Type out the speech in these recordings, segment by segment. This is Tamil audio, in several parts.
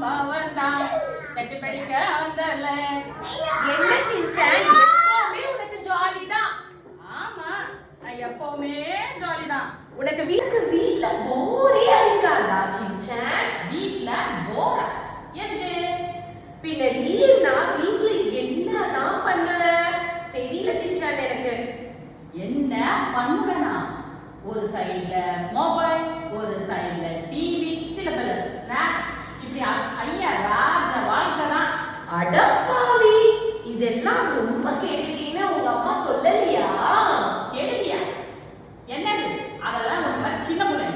அவன்தான் கட்டி படிக்க வந்தல. என்ன சின்சான் எப்பவுமே உனக்கு ஜாலி தான். ஆமா, நான் எப்பவுமே ஜாலிதான். உனக்கு வீட்ல போரே இருக்காதா சின்சான்? வீட்ல போற எதுக்கு? பின்ன லீவ்னா வீட்ல என்னதான் பண்ணுவ? தெரியல சின்சான் எனக்கு. என்ன பண்ணுவேனா? ஒரு சைடுல மொபைல், ஒரு சைடுல டிவி, சில பல ஸ்நாக்ஸ், இப்படி ஐயா ராஜ வாழ்க்கை தான். அடப்பாவி, இதெல்லாம் ரொம்ப கேட்டீங்கன்னு உங்க அம்மா சொல்லலையா? கேளுவியா? என்னது அதெல்லாம் ரொம்ப சின்ன பிள்ளை,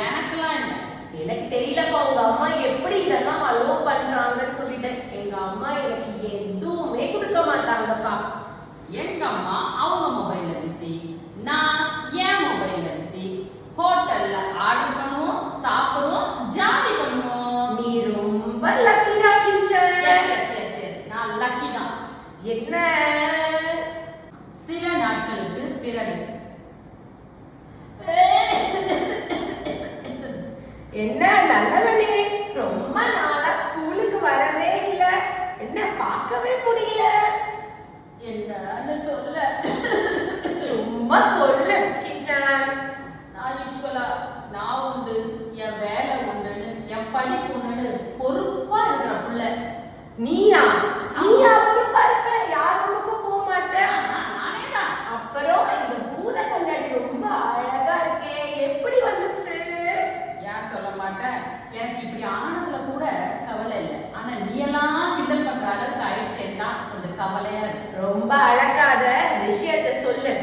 எனக்குலாம் இல்லை. எனக்கு தெரியலப்பா உங்க அம்மா எப்படி இதெல்லாம் அலோ பண்றாங்கன்னு சொல்லிட்டேன். எங்க அம்மா எனக்கு எதுவுமே கொடுக்க மாட்டாங்கப்பா. எங்க அம்மா அவங்க மொபைல்ல பிஸி, நான் என் மொபைல்ல பிஸி. ஹோட்டல்ல ஆர்டர் பண்ணுவோம், சாப்பிடுவோம், ஜாலி பண்ணுவோம். நீ ரொம்ப லக்கிடா சின்சான். நான் லக்கி தான். என்ன? சில நாட்களுக்கு பிறகு என்ன நல்லவனே, ரொம்ப நாளா ஸ்கூலுக்கு வரவே இல்ல. என்ன பார்க்கவே முடியல. என்னன்னு சொல்ல, சும்மா சொல்லு சின்சான். நான் யூஸ்வலா நான் உண்டு, என் வேலை உண்டுன்னு, என் படிப்பு உண்டுன்னு பொறுப்பா இருக்கிற பிள்ளை. நீயா நீயா பொறுப்பா இருப்ப, யாருக்கும் போக மாட்டேன். நானே தான். அப்புறம் இந்த பூத கண்ணாடி ரொம்ப அழகா இருக்கே, எப்படி வந்துச்சு? ஏன் சொல்ல மாட்டேன்? எனக்கு இப்படி ஆனதுல கூட கவலை இல்லை. ஆனா நீ எல்லாம் கிண்டல் பண்ற அளவுக்கு ஆயிடுச்சேன்னா கொஞ்சம் கவலையா இருக்கு. ரொம்ப அழகாத விஷயத்த சொல்லு.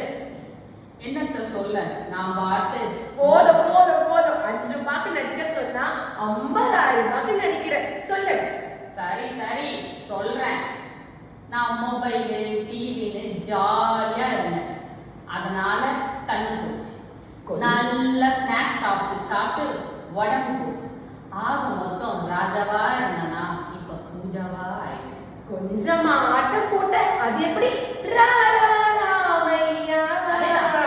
என்னத்த சொல்ல? நான் பாட்டு போதும் போதும் போதும். 5 ரூபாய்க்கு நடிக்க சொன்னா 50,000 ரூபாய்க்கு நடிக்கிறேன். சொல்லு. சரி சரி சொல்றேன். நான் மொபைலு டிவின்னு ஜாலியா இருந்தேன். அதனால கண்ணு போச்சு. நல்ல ஸ்நாக்ஸ் சாப்பிட்டு சாப்பிட்டு உடம்பு போச்சு. ஆக மொத்தம் ராஜாவா இருந்தனா இப்ப பூஜாவா ஆயிடும். கொஞ்சமா ஆட்டம் போட்ட அது எப்படி? ராமையா ராமையா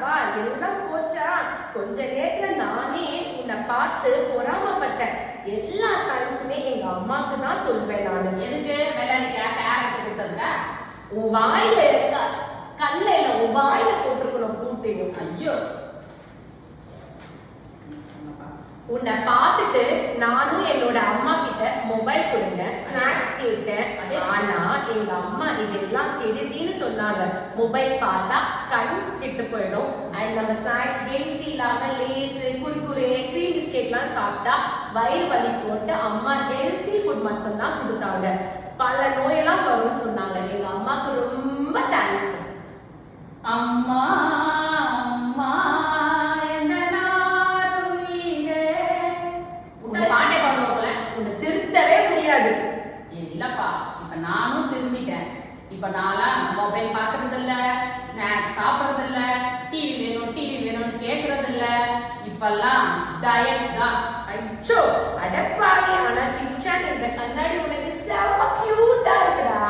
வா, எல்லாம் போச்சா? கொஞ்ச நேரத்துல நானே உன்னை பார்த்து பொறாமப்பட்டேன். எல்லா டைம்ஸுமே எங்க அம்மாக்கு தான் சொல்வேன் நானு. எதுக்கு வெள்ளரிக்கா கேரட் கொடுத்ததுக்கா? உன் வாயில கல்ல இல்ல, உன் வாயில போட்டிருக்கணும் பூட்டையும். ஐயோ, உன்னை பார்த்துட்டு நானும் என்னோட அம்மா கிட்ட மொபைல் கொடுங்க ஸ்நாக்ஸ் கேட்டேன். ஆனா எங்க அம்மா இதெல்லாம் கெடுதின்னு சொன்னாங்க. மொபைல் பார்த்தா கண் கெட்டு போயிடும், அண்ட் நம்ம ஸ்நாக்ஸ் ஹெல்த்தி இல்லாம லேஸ் குர்குரே கிரீம் பிஸ்கெட்லாம் சாப்பிட்டா வயிறு வலி போட்டு அம்மா ஹெல்த்தி ஃபுட் மட்டும் தான் கொடுத்தாங்க. பல நோயெல்லாம் வரும்னு சொன்னாங்க. எங்க அம்மாக்கு ரொம்ப தேங்க்ஸ். அம்மா அம்மா பாட்டே பாடுவோம்ல. உன்னை திருத்தவே முடியாது. இல்லப்பா, இப்ப நானும் திரும்பிட்டேன். இப்ப நான்லாம் மொபைல் பாக்குறது இல்ல, ஸ்நாக்ஸ் சாப்பிடுறது இல்ல, டிவி வேணும்னு கேக்குறது இல்ல. இப்பெல்லாம் டயட் தான். அச்சோ அடப்பாவி. ஆனா சின்சான் இந்த கண்ணாடி உனக்கு செம்ம கியூட்டா இருக்குடா.